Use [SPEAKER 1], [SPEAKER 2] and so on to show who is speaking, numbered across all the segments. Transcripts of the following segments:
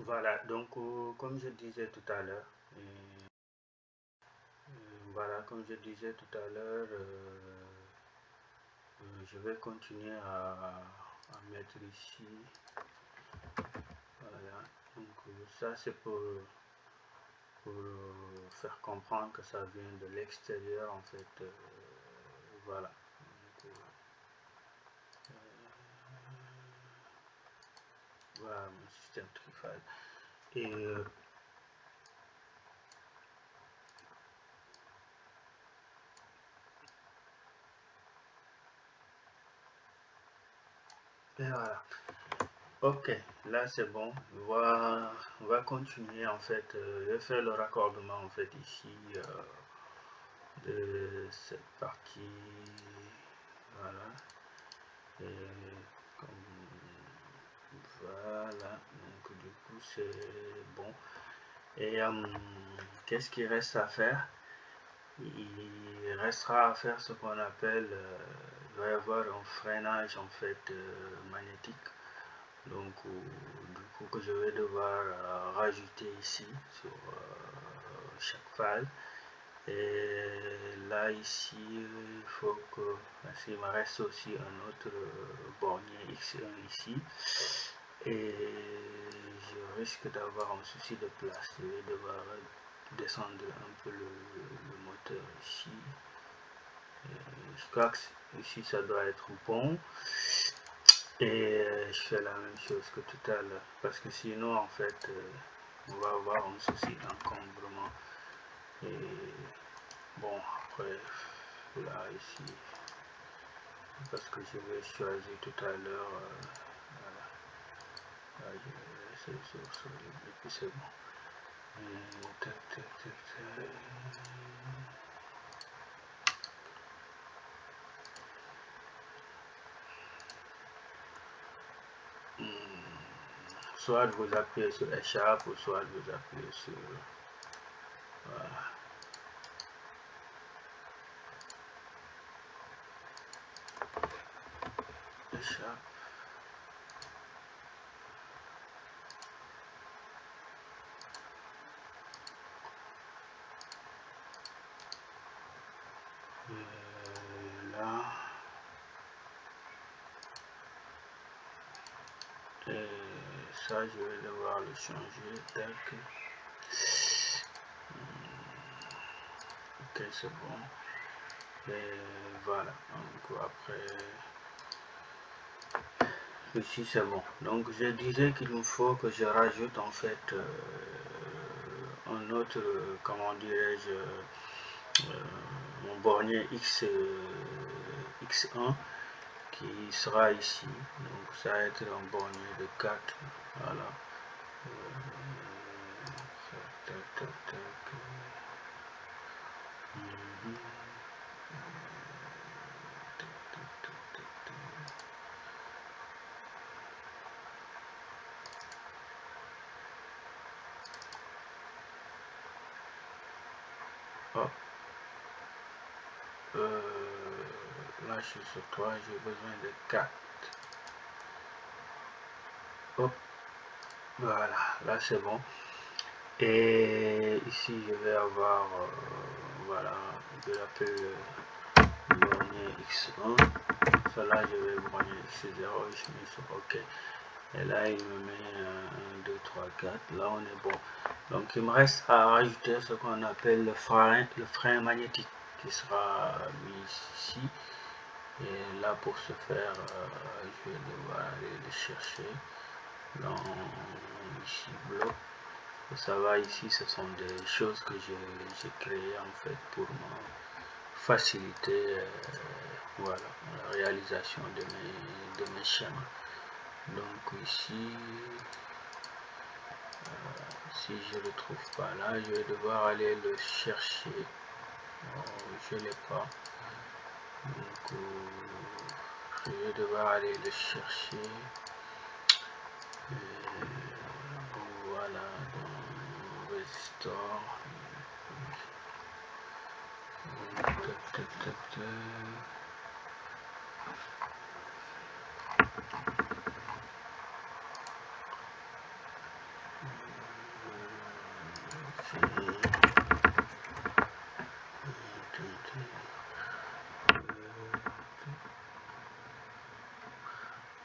[SPEAKER 1] Voilà, donc comme je disais tout à l'heure, voilà, comme je disais tout à l'heure, je vais continuer à mettre ici. Voilà, donc ça c'est pour faire comprendre que ça vient de l'extérieur en fait. Voilà. Donc, voilà mon système Trifile. Et voilà. Ok, là c'est bon. On va continuer en fait. Je vais faire le raccordement en fait ici de cette partie. Voilà. Et comme voilà. Donc du coup c'est bon. Et qu'est-ce qu'il reste à faire? Il restera à faire ce qu'on appelle, il va y avoir un freinage en fait magnétique, donc du coup que je vais devoir rajouter ici sur chaque phase. Et là ici il faut que, parce qu'il me reste aussi un autre bornier X1 ici, et je risque d'avoir un souci de place. Je vais devoir descendre un peu le moteur ici. Je crois que ici ça doit être bon, et je fais la même chose que tout à l'heure, parce que sinon en fait on va avoir un souci d'encombrement. Et bon, après là ici, parce que je vais choisir tout à l'heure, voilà, là, je vais laisser sur et puis c'est bon. Et tac, tac, tac, tac. Soit vous appuyez sur échappe, ou soit vous appuyez sur, voilà. Échappe. Là. Et ça, je vais devoir le changer. Tac. Ok, c'est bon. Et voilà. Donc après, ici c'est bon. Donc je disais qu'il me faut que je rajoute en fait un autre, comment dirais-je, mon bornier X1 qui sera ici. Donc ça va être un bornier de 4. Voilà. Tac, tac, tac. Hop. Là je suis sur 3, j'ai besoin de 4. Hop. Voilà, là c'est bon. Et ici je vais avoir, voilà, je l'appelle bornier X1. Cela je vais bornier X0, je mets sur OK. Et là il me met 1, 2, 3, 4. Là on est bon. Donc il me reste à rajouter ce qu'on appelle le frein magnétique qui sera mis ici. Et là pour ce faire, je vais devoir aller le chercher dans ici bloc. Et ça va ici, ce sont des choses que j'ai créées en fait pour me faciliter voilà, la réalisation de mes schémas. Donc ici, si je ne le trouve pas là, je vais devoir aller le chercher. Je ne l'ai pas. Donc je vais devoir aller le chercher. Voilà, dans Restore.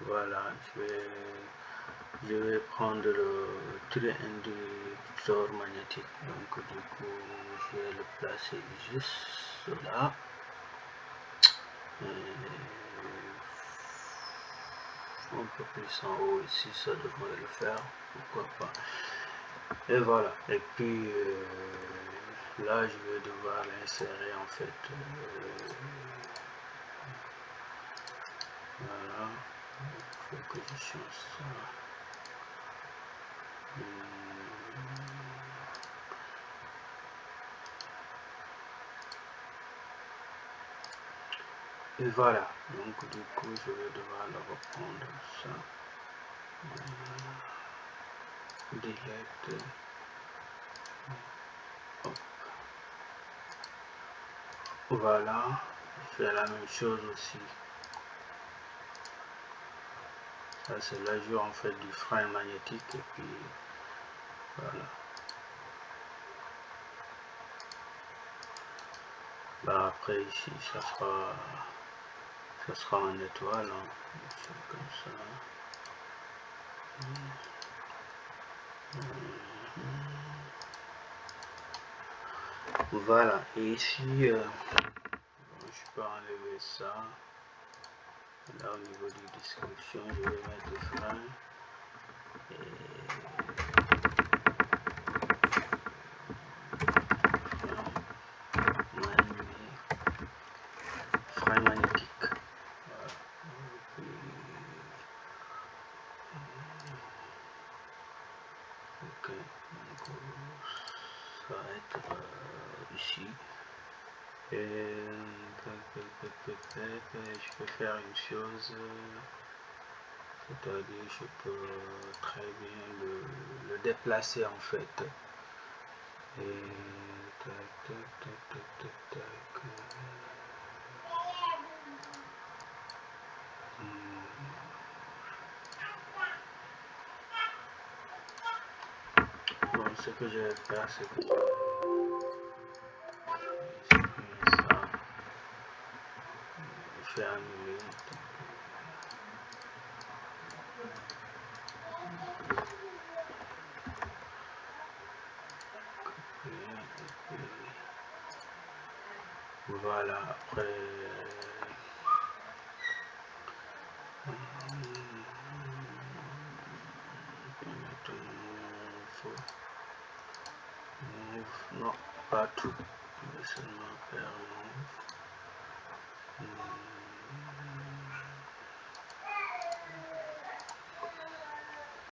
[SPEAKER 1] Voilà, je vais prendre le triinducteur magnétique. Donc du coup, je vais le placer juste là. Un peu plus en haut ici, ça devrait le faire, pourquoi pas. Et voilà, et puis là je vais devoir l'insérer en fait. Voilà, il faut que je change ça. Et voilà, donc du coup je vais devoir le reprendre ça. Delete. Hop. Voilà, je fais la même chose aussi. Ça c'est l'ajout en fait du frein magnétique et puis voilà. Bah après ici ça sera en étoile, hein. Comme ça. Voilà, et ici je peux enlever ça. Là au niveau de description, je vais mettre frein frein magnétique. Voilà. Ok, donc ça va être ici. Et je peux faire une chose, c'est-à-dire je peux très bien le déplacer en fait. Et bon, ce que je vais faire, c'est que je fais annuler. Voilà, après non, pas tout, mais seulement faire